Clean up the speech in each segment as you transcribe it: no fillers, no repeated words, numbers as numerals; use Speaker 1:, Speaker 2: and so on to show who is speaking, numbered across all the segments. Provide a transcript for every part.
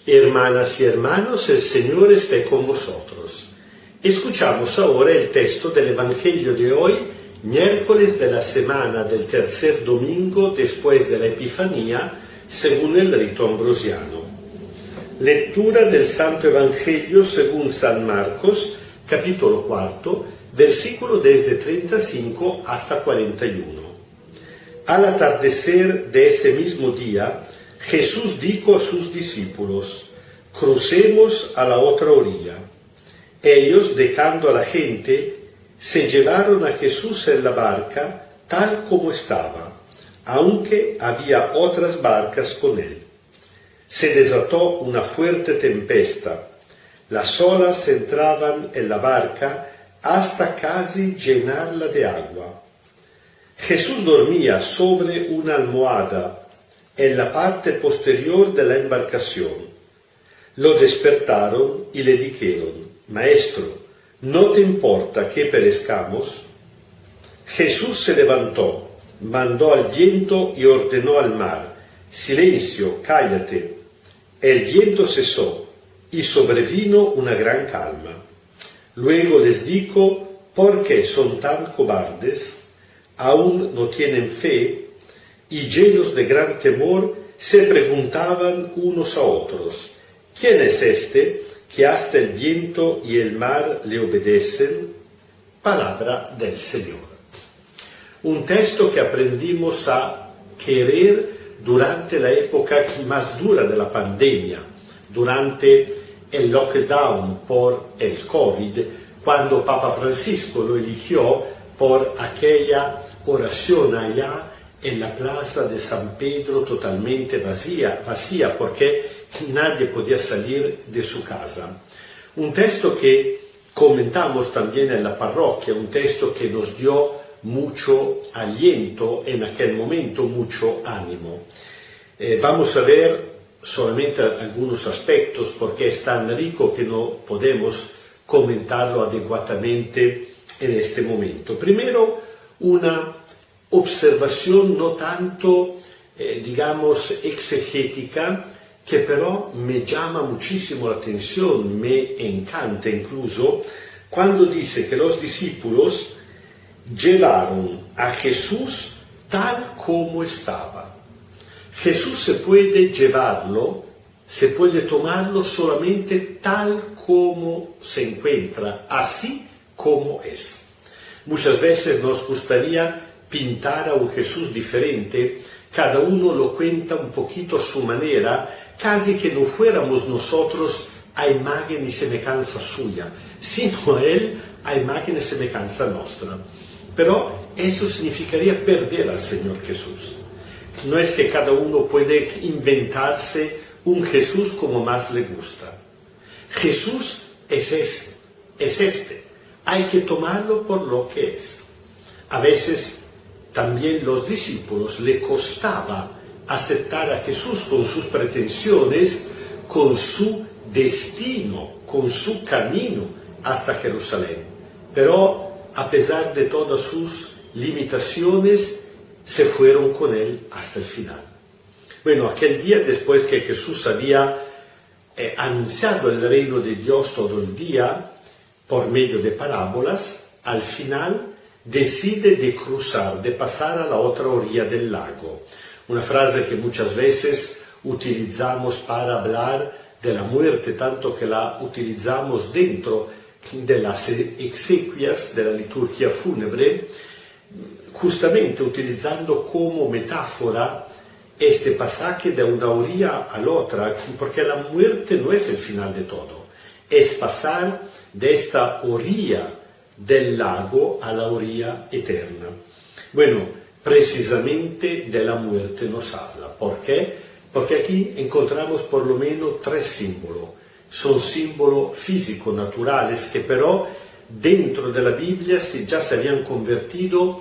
Speaker 1: Hermanas y hermanos, el Señor esté con vosotros. Escuchamos ahora el texto del Evangelio de hoy, miércoles de la semana del tercer domingo después de la Epifanía, según el rito ambrosiano. Lectura del Santo Evangelio según San Marcos, capítulo 4, versículo desde 35 hasta 41. Al atardecer de ese mismo día, Jesús dijo a sus discípulos: crucemos a la otra orilla. Ellos, dejando a la gente, se llevaron a Jesús en la barca tal como estaba, aunque había otras barcas con él. Se desató una fuerte tempestad. Las olas entraban en la barca hasta casi llenarla de agua. Jesús dormía sobre una almohada en la parte posterior de la embarcación. Lo despertaron y le dijeron: Maestro, ¿no te importa que perezcamos? Jesús se levantó, mandó al viento y ordenó al mar: Silencio, cállate. El viento cesó y sobrevino una gran calma. Luego les dijo: ¿por qué son tan cobardes? ¿Aún no tienen fe? Y llenos de gran temor se preguntaban unos a otros: ¿quién es este que hasta el viento y el mar le obedecen? Palabra del Señor. Un texto que aprendimos a querer durante la época más dura de la pandemia, durante el lockdown por el COVID, cuando Papa Francisco lo eligió por aquella oración allá en la plaza de San Pedro totalmente vacía porque nadie podía salir de su casa. Un texto que comentamos también en la parroquia, un texto que nos dio mucho aliento en aquel momento, mucho ánimo. Vamos a ver solamente algunos aspectos porque es tan rico que no podemos comentarlo adecuadamente en este momento. Primero, una observación no tanto, exegética, que pero me llama muchísimo la atención, me encanta incluso, cuando dice que los discípulos llevaron a Jesús tal como estaba. Jesús se puede llevarlo, se puede tomarlo solamente tal como se encuentra, así como es. Muchas veces nos gustaría pintar a un Jesús diferente, cada uno lo cuenta un poquito a su manera, casi que no fuéramos nosotros a imagen y semejanza suya, sino él a imagen y semejanza nuestra. Pero eso significaría perder al Señor Jesús. No es que cada uno puede inventarse un Jesús como más le gusta. Jesús es este. Hay que tomarlo por lo que es. A veces también los discípulos le costaba aceptar a Jesús con sus pretensiones, con su destino, con su camino hasta Jerusalén. Pero a pesar de todas sus limitaciones, se fueron con él hasta el final. Bueno, aquel día después que Jesús había anunciado el reino de Dios todo el día, por medio de parábolas, al final decide de cruzar, de pasar a la otra orilla del lago. Una frase que muchas veces utilizamos para hablar de la muerte, tanto que la utilizamos dentro de las exequias de la liturgia fúnebre, justamente utilizando como metáfora este pasaje de una orilla a la otra, porque la muerte no es el final de todo, es pasar de esta orilla del lago a la orilla eterna. Bueno, precisamente de la muerte nos habla. ¿Por qué? Porque aquí encontramos por lo menos tres símbolos. Son símbolos físicos, naturales, que pero dentro de la Biblia ya se habían convertido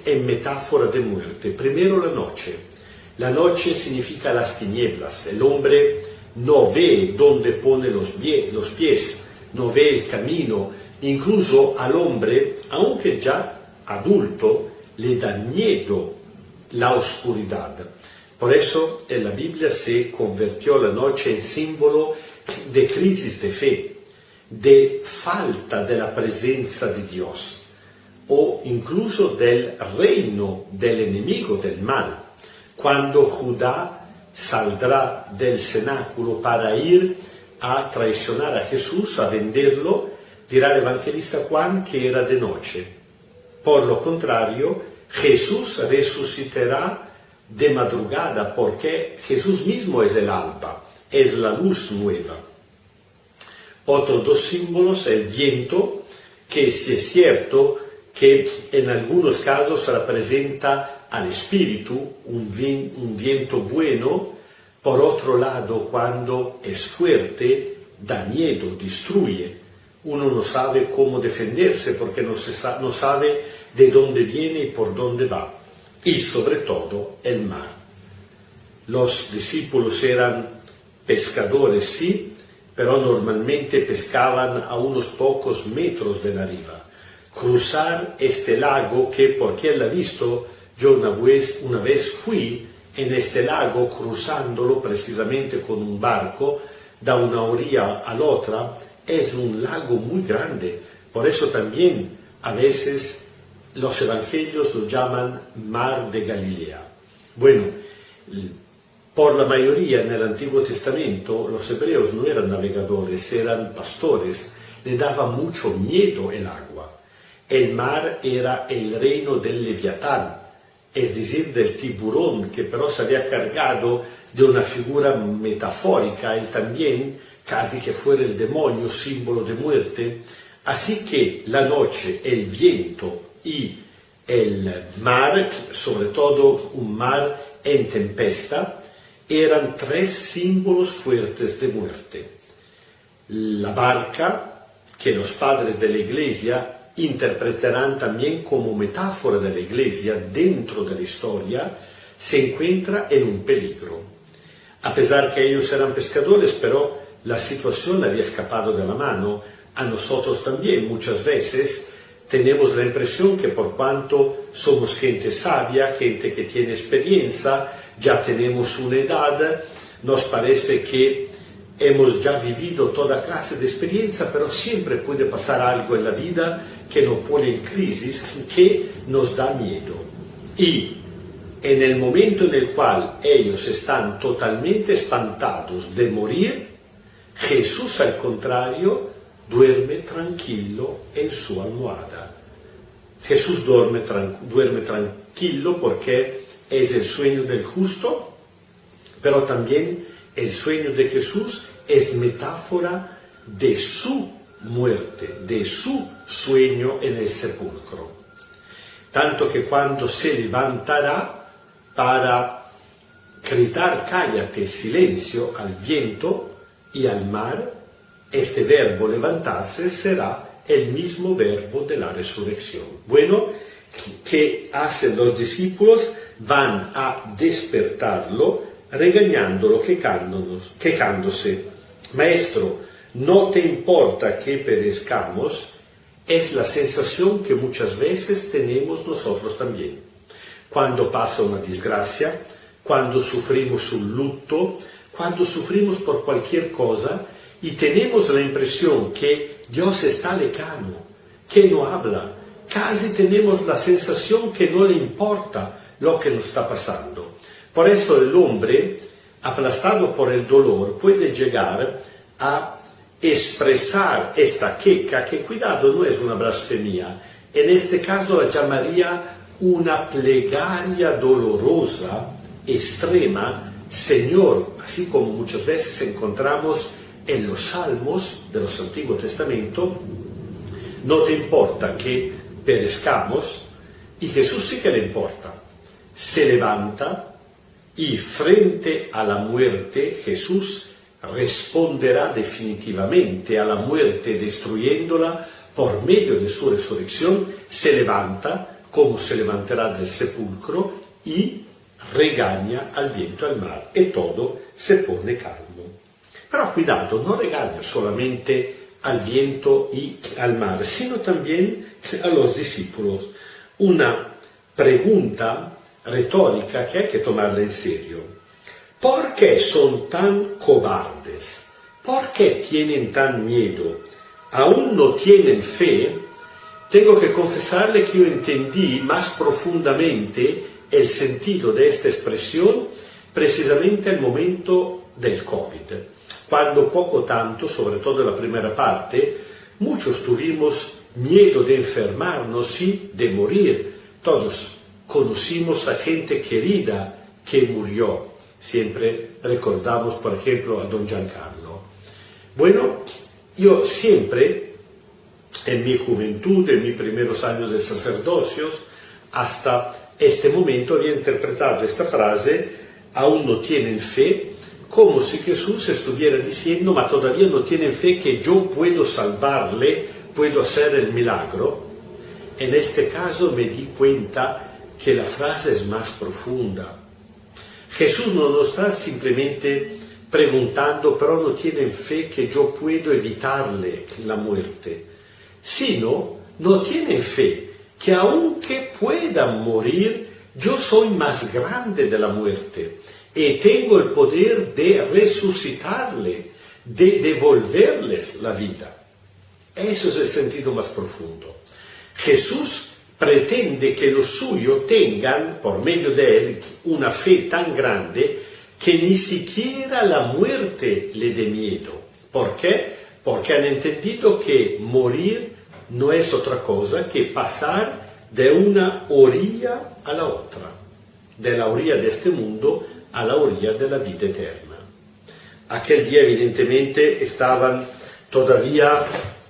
Speaker 1: en metáfora de muerte. Primero la noche. La noche significa las tinieblas. El hombre no ve dónde pone los pies, no ve el camino. Incluso al hombre, aunque ya adulto, le da miedo la oscuridad. Por eso en la Biblia se convirtió la noche en símbolo de crisis de fe, de falta de la presencia de Dios, o incluso del reino del enemigo del mal, cuando Judá saldrá del cenáculo para ir a traicionar a Jesús, a venderlo, dirá el evangelista Juan que era de noche. Por lo contrario, Jesús resucitará de madrugada, porque Jesús mismo es el alba, es la luz nueva. Otros dos símbolos, el viento, que sí es cierto que en algunos casos representa al espíritu, un viento bueno. Por otro lado, cuando es fuerte, da miedo, destruye. Uno no sabe cómo defenderse porque no sabe de dónde viene y por dónde va. Y sobre todo el mar. Los discípulos eran pescadores, sí, pero normalmente pescaban a unos pocos metros de la riva. Cruzar este lago, que por quien la ha visto, yo una vez fui en este lago cruzándolo precisamente con un barco da una orilla a la otra, es un lago muy grande. Por eso también a veces los evangelios lo llaman Mar de Galilea. Bueno, por la mayoría en el Antiguo Testamento los hebreos no eran navegadores, eran pastores. Le daba mucho miedo el agua. El mar era el reino del Leviatán, es decir, del tiburón, que pero se había cargado de una figura metafórica, él también, casi que fuera el demonio, símbolo de muerte. Así que la noche, el viento y el mar, sobre todo un mar en tempesta, eran tres símbolos fuertes de muerte. La barca, que los padres de la Iglesia interpretarán también como metáfora de la Iglesia dentro de la historia, se encuentra en un peligro. A pesar que ellos eran pescadores, pero la situación le había escapado de la mano. A nosotros también muchas veces tenemos la impresión que por cuanto somos gente sabia, gente que tiene experiencia, ya tenemos una edad, nos parece que hemos ya vivido toda clase de experiencia, pero siempre puede pasar algo en la vida que nos pone en crisis, que nos da miedo. Y en el momento en el cual ellos están totalmente espantados de morir, Jesús, al contrario, duerme tranquilo en su almohada. Jesús duerme tranquilo porque es el sueño del justo, pero también el sueño de Jesús es metáfora de su muerte, de su sueño en el sepulcro. Tanto que cuando se levantará para gritar cállate, silencio al viento y al mar, este verbo levantarse será el mismo verbo de la resurrección. Bueno, ¿qué hacen los discípulos? Van a despertarlo regañándolo, quejándose. Maestro, ¿no te importa que perezcamos? Es la sensación que muchas veces tenemos nosotros también. Cuando pasa una desgracia, cuando sufrimos un luto, cuando sufrimos por cualquier cosa y tenemos la impresión que Dios está lejano, que no habla, casi tenemos la sensación que no le importa lo que nos está pasando. Por eso el hombre, aplastado por el dolor, puede llegar a expresar esta queja, que cuidado, no es una blasfemia. En este caso la llamaría una plegaria dolorosa, extrema. Señor, así como muchas veces encontramos en los salmos de los Antiguo Testamento, no te importa que perezcamos, y Jesús sí que le importa. Se levanta y frente a la muerte Jesús responderá definitivamente a la muerte destruyéndola por medio de su resurrección. Se levanta como se levantará del sepulcro y regaña al viento y al mar y todo se pone calmo. Pero cuidado, no regaña solamente al viento y al mar, sino también a los discípulos. Una pregunta retórica que hay que tomarla en serio. ¿Por qué son tan cobardes? ¿Por qué tienen tan miedo? ¿Aún no tienen fe? Tengo que confesarle que yo entendí más profundamente el sentido de esta expresión precisamente al momento del COVID, cuando poco tanto, sobre todo en la primera parte, muchos tuvimos miedo de enfermarnos y de morir. Todos conocimos a gente querida que murió. Siempre recordamos, por ejemplo, a don Giancarlo. Bueno, yo siempre, en mi juventud, en mis primeros años de sacerdocios, hasta este momento había interpretado esta frase, aún no tienen fe, como si Jesús estuviera diciendo, ma todavía no tienen fe que yo puedo salvarle, puedo hacer el milagro. En este caso me di cuenta que la frase es más profunda. Jesús no nos está simplemente preguntando, pero no tienen fe que yo puedo evitarle la muerte, sino no tienen fe que aunque puedan morir, yo soy más grande de la muerte y tengo el poder de resucitarle, de devolverles la vida. Eso es el sentido más profundo. Jesús pretende que los suyos tengan, por medio de él, una fe tan grande que ni siquiera la muerte le dé miedo. ¿Por qué? Porque han entendido que morir no es otra cosa que pasar de una orilla a la otra, de la orilla de este mundo a la orilla de la vida eterna. Aquel día evidentemente estaban todavía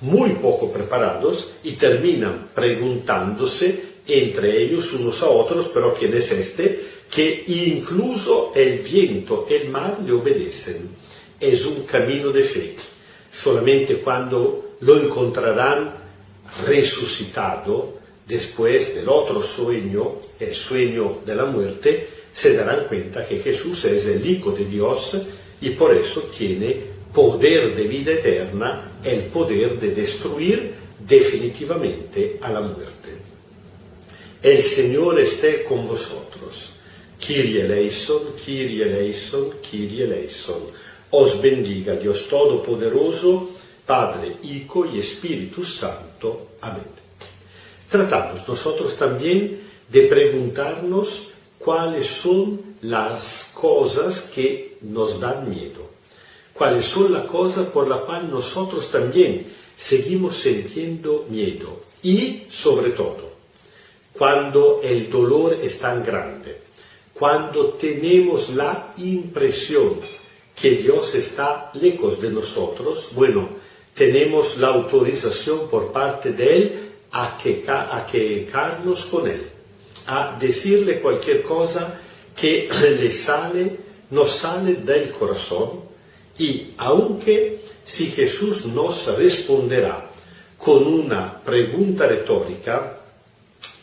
Speaker 1: muy poco preparados y terminan preguntándose entre ellos unos a otros, pero ¿quién es este? Que incluso el viento, el mar le obedecen. Es un camino de fe. Solamente cuando lo encontrarán resucitado, después del otro sueño, el sueño de la muerte, se darán cuenta que Jesús es el Hijo de Dios y por eso tiene poder de vida eterna, el poder de destruir definitivamente a la muerte. El Señor esté con vosotros. Kyrie eleison, Kyrie eleison, Kyrie eleison. Os bendiga Dios Todopoderoso, Padre, Hijo y Espíritu Santo. Amén. Tratamos nosotros también de preguntarnos cuáles son las cosas que nos dan miedo, cuáles son las cosas por las cuales nosotros también seguimos sintiendo miedo y, sobre todo, cuando el dolor es tan grande, cuando tenemos la impresión que Dios está lejos de nosotros, bueno, tenemos la autorización por parte de Él a quejarnos con Él, a decirle cualquier cosa que nos sale del corazón, y aunque si Jesús nos responderá con una pregunta retórica,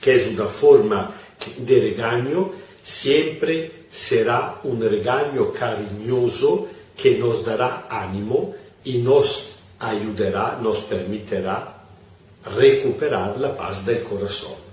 Speaker 1: que es una forma de regaño, siempre será un regaño cariñoso que nos dará ánimo y nos ayudará, nos permitirá recuperar la paz del corazón.